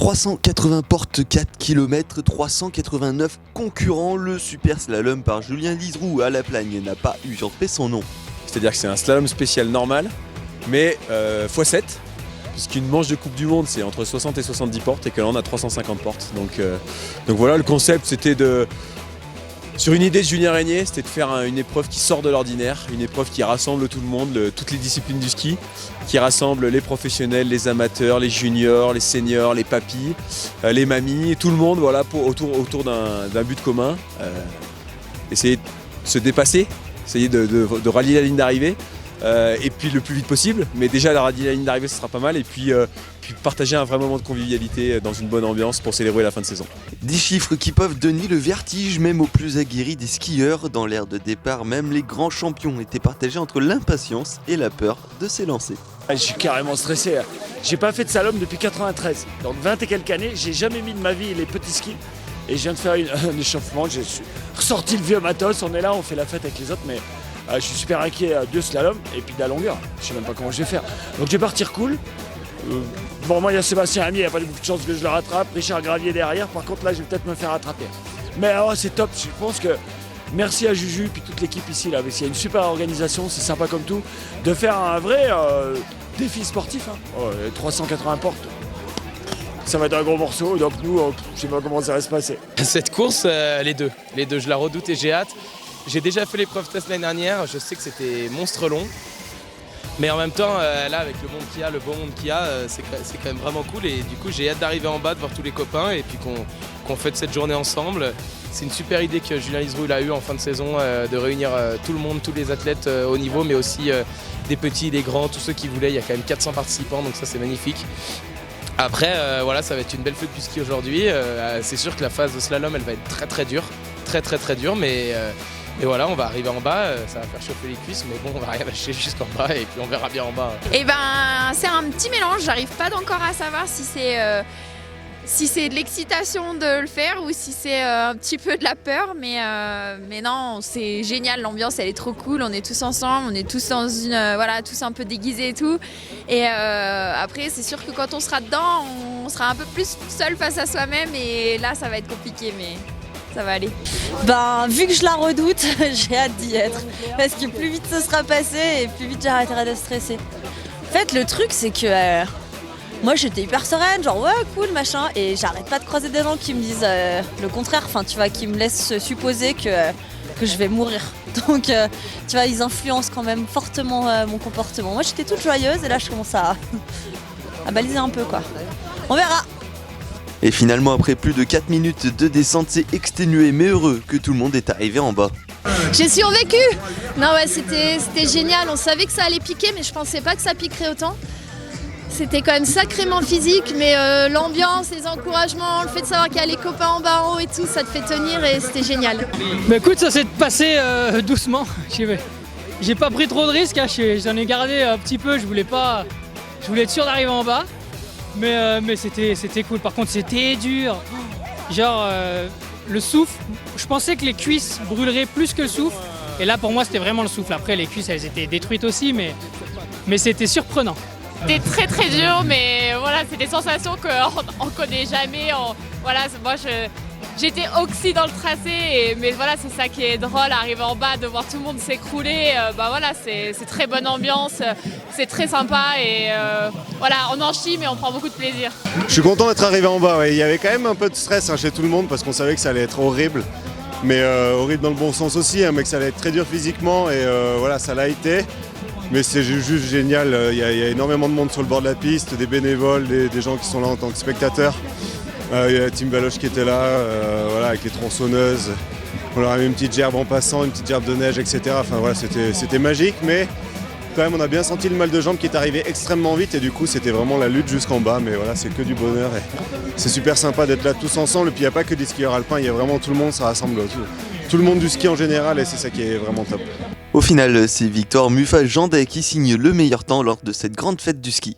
380 portes, 4 km, 389 concurrents. Le super slalom par Julien Liseroux à La Plagne n'a pas usurpé son nom. C'est-à-dire que c'est un slalom spécial normal, mais x7, puisqu'une manche de Coupe du Monde c'est entre 60 et 70 portes et que là on a 350 portes. Donc voilà, le concept c'était sur une idée de Julien Régnier, c'était de faire une épreuve qui sort de l'ordinaire, une épreuve qui rassemble tout le monde, toutes les disciplines du ski, qui rassemble les professionnels, les amateurs, les juniors, les seniors, les papis, les mamies, tout le monde voilà, autour d'un but commun. Essayer de se dépasser, essayer de rallier la ligne d'arrivée. Et puis le plus vite possible, mais déjà rallier la ligne d'arrivée ce sera pas mal, et puis partager un vrai moment de convivialité dans une bonne ambiance pour célébrer la fin de saison. 10 chiffres qui peuvent donner le vertige même aux plus aguerris des skieurs. Dans l'aire de départ, même les grands champions étaient partagés entre l'impatience et la peur de s'élancer. Je suis carrément stressé. J'ai pas fait de slalom depuis 93, donc 20 et quelques années, j'ai jamais mis de ma vie les petits skis. Et je viens de faire un échauffement, j'ai ressorti le vieux matos, on est là, on fait la fête avec les autres, mais je suis super inquiet de slalom et puis de la longueur. Je sais même pas comment je vais faire. Donc je vais partir cool. Bon, moi il y a Sébastien Amier, il n'y a pas beaucoup de chance que je le rattrape. Richard Gravier derrière, par contre là je vais peut-être me faire rattraper. Mais c'est top, je pense que merci à Juju et puis toute l'équipe ici, là, parce qu'il y a une super organisation, c'est sympa comme tout, de faire un vrai défi sportif. 380 portes. Ça va être un gros morceau, donc nous, je sais pas comment ça va se passer. Cette course, les deux, je la redoute et j'ai hâte. J'ai déjà fait l'épreuve test l'année dernière, je sais que c'était monstre long. Mais en même temps, là, avec le monde qu'il y a, le beau monde qu'il y a, c'est quand même vraiment cool. Et du coup, j'ai hâte d'arriver en bas, de voir tous les copains et puis qu'on fête cette journée ensemble. C'est une super idée que Julien Liseroux a eue en fin de saison, de réunir tout le monde, tous les athlètes au niveau, mais aussi des petits, des grands, tous ceux qui voulaient. Il y a quand même 400 participants, donc ça, c'est magnifique. Après, voilà, ça va être une belle fête du ski aujourd'hui. C'est sûr que la phase de slalom, elle va être très très dure, très dure, mais voilà, on va arriver en bas, ça va faire chauffer les cuisses, mais bon, on va rien lâcher jusqu'en bas et puis on verra bien en bas. Et c'est un petit mélange, j'arrive pas encore à savoir si c'est de l'excitation de le faire ou si c'est un petit peu de la peur, mais non, c'est génial, l'ambiance elle est trop cool, on est tous ensemble, on est tous dans tous un peu déguisés et tout. Et après c'est sûr que quand on sera dedans, on sera un peu plus seul face à soi-même et là ça va être compliqué, mais ça va aller. Vu que je la redoute, j'ai hâte d'y être. Parce que plus vite ce sera passé et plus vite j'arrêterai de stresser. En fait, le truc, c'est que moi j'étais hyper sereine, genre ouais, cool, machin. Et j'arrête pas de croiser des gens qui me disent le contraire, enfin, tu vois, qui me laissent supposer que je vais mourir. Donc, tu vois, ils influencent quand même fortement mon comportement. Moi j'étais toute joyeuse et là je commence à baliser un peu, quoi. On verra. Et finalement, après plus de 4 minutes de descente, c'est exténué mais heureux que tout le monde est arrivé en bas. J'ai survécu. Non ouais, c'était génial, on savait que ça allait piquer mais je pensais pas que ça piquerait autant. C'était quand même sacrément physique, mais l'ambiance, les encouragements, le fait de savoir qu'il y a les copains en bas en haut et tout, ça te fait tenir et c'était génial. Bah écoute, ça s'est passé doucement. J'ai pas pris trop de risques, j'en ai gardé un petit peu, je voulais être sûr d'arriver en bas. Mais c'était cool, par contre c'était dur. Genre le souffle, je pensais que les cuisses brûleraient plus que le souffle. Et là pour moi c'était vraiment le souffle. Après les cuisses elles étaient détruites aussi, mais c'était surprenant. C'était très très dur, mais voilà, c'est des sensations qu'on ne connaît jamais. Voilà, moi j'étais oxy dans le tracé, mais voilà, c'est ça qui est drôle, arriver en bas, de voir tout le monde s'écrouler. Voilà, c'est très bonne ambiance, c'est très sympa et voilà, on en chie mais on prend beaucoup de plaisir. Je suis content d'être arrivé en bas, ouais. Il y avait quand même un peu de stress chez tout le monde parce qu'on savait que ça allait être horrible, mais horrible dans le bon sens aussi, mais que ça allait être très dur physiquement et voilà, ça l'a été. Mais c'est juste génial, il y a énormément de monde sur le bord de la piste, des bénévoles, des gens qui sont là en tant que spectateurs. Il y a Tim Baloche qui était là, voilà, avec les tronçonneuses. On leur a mis une petite gerbe en passant, une petite gerbe de neige, etc. Enfin voilà, c'était magique, mais quand même on a bien senti le mal de jambes qui est arrivé extrêmement vite et du coup c'était vraiment la lutte jusqu'en bas. Mais voilà, c'est que du bonheur et c'est super sympa d'être là tous ensemble. Et puis il n'y a pas que des skieurs alpins, il y a vraiment tout le monde, ça rassemble tout le monde du ski en général et c'est ça qui est vraiment top. Au final, c'est Victor Muffat-Jandet qui signe le meilleur temps lors de cette grande fête du ski.